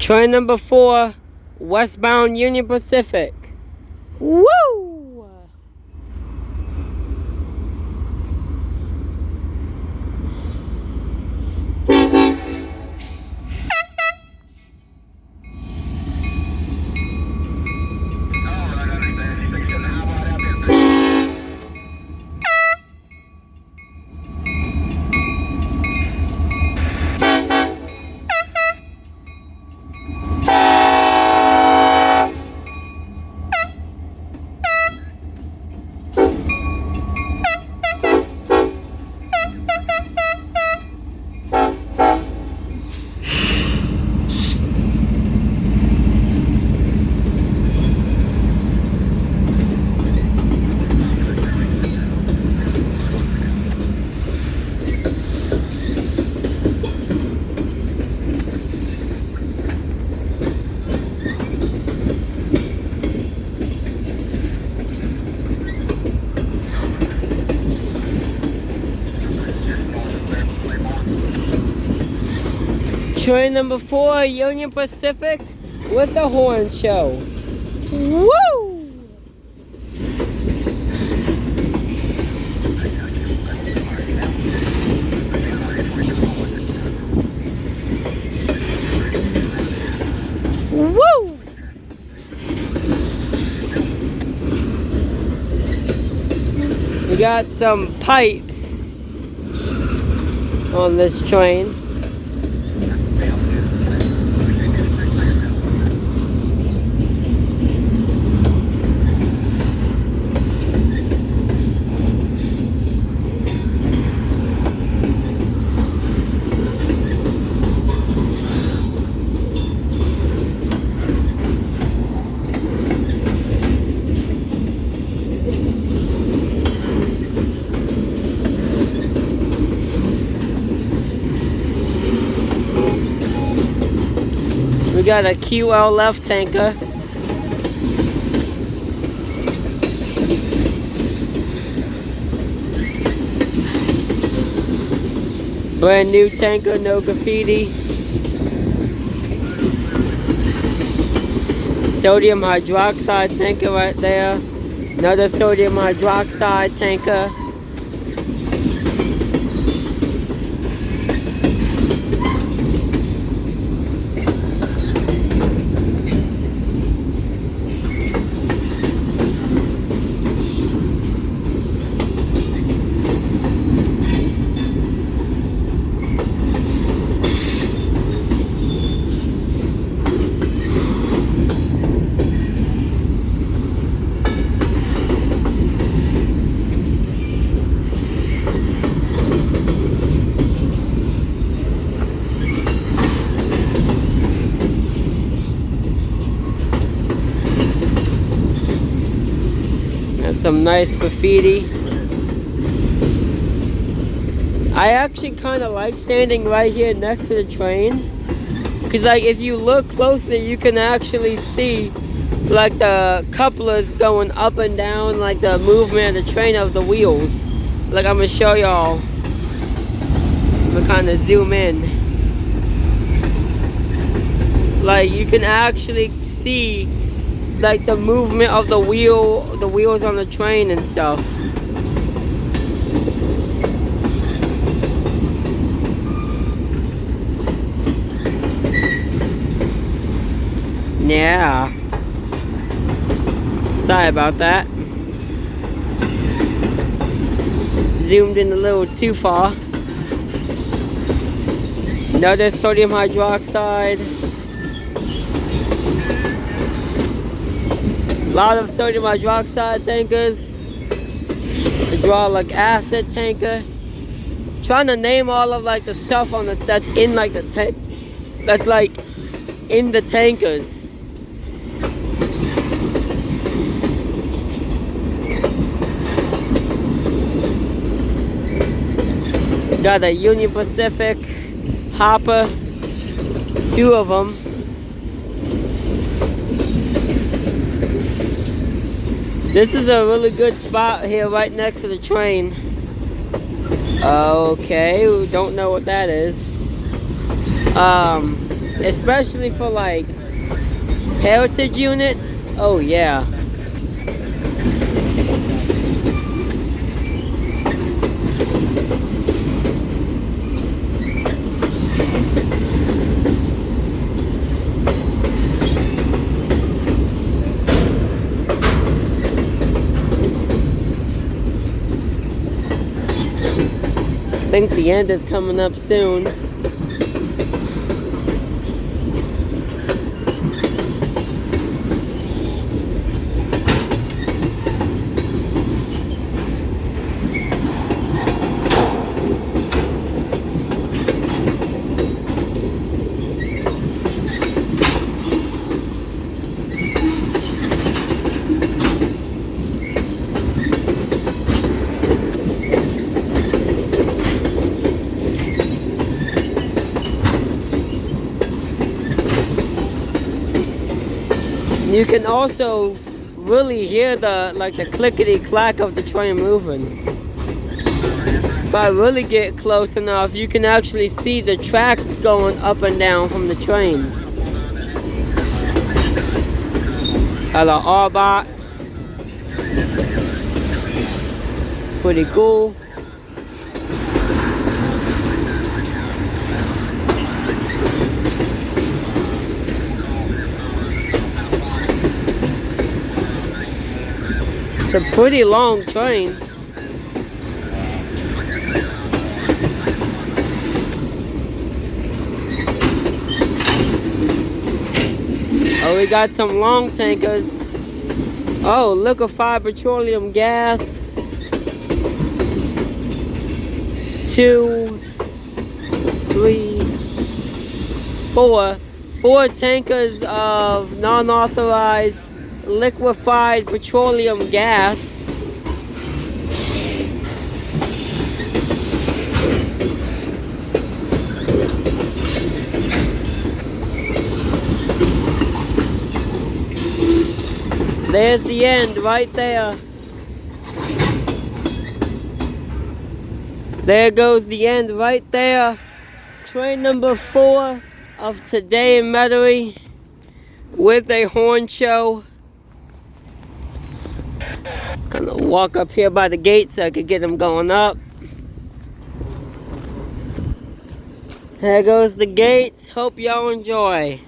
Train number 4, westbound Union Pacific. Woo! Train number 4, Union Pacific with the horn show. Woo! Woo! We got some pipes on this train. We got a QLF tanker. Brand new tanker, no graffiti. Sodium hydroxide tanker right there. Another sodium hydroxide tanker. Some nice graffiti. I actually kind of like standing right here next to the train, because like if you look closely you can actually see like the couplers going up and down, like the movement of the train of the wheels. Like I'm gonna show y'all. I'm gonna kind of zoom in. Like you can actually see like the movement of the wheels on the train and stuff. Yeah. Sorry about that. Zoomed in a little too far. Another sodium hydroxide. A lot of sodium hydroxide tankers. Hydraulic acid tanker. Trying to name all of like the stuff on that's in like the tank. That's like in the tankers. Got a Union Pacific hopper. 2 of them. This is a really good spot here right next to the train. Okay, don't know what that is. especially for like heritage units. Oh yeah. I think the end is coming up soon. You can also really hear the clickety clack of the train moving. If I really get close enough, you can actually see the tracks going up and down from the train. Hello, R-Box. Pretty cool. It's a pretty long train. Oh, we got some long tankers. Oh, liquefied petroleum gas. 2, 3, 4. 4 tankers of non-authorized liquefied petroleum gas. There's the end right there. There goes the end right there. Train number 4 of today in Metairie with a horn show. Gonna walk up here by the gate so I could get them going up. There goes the gates. Hope y'all enjoy.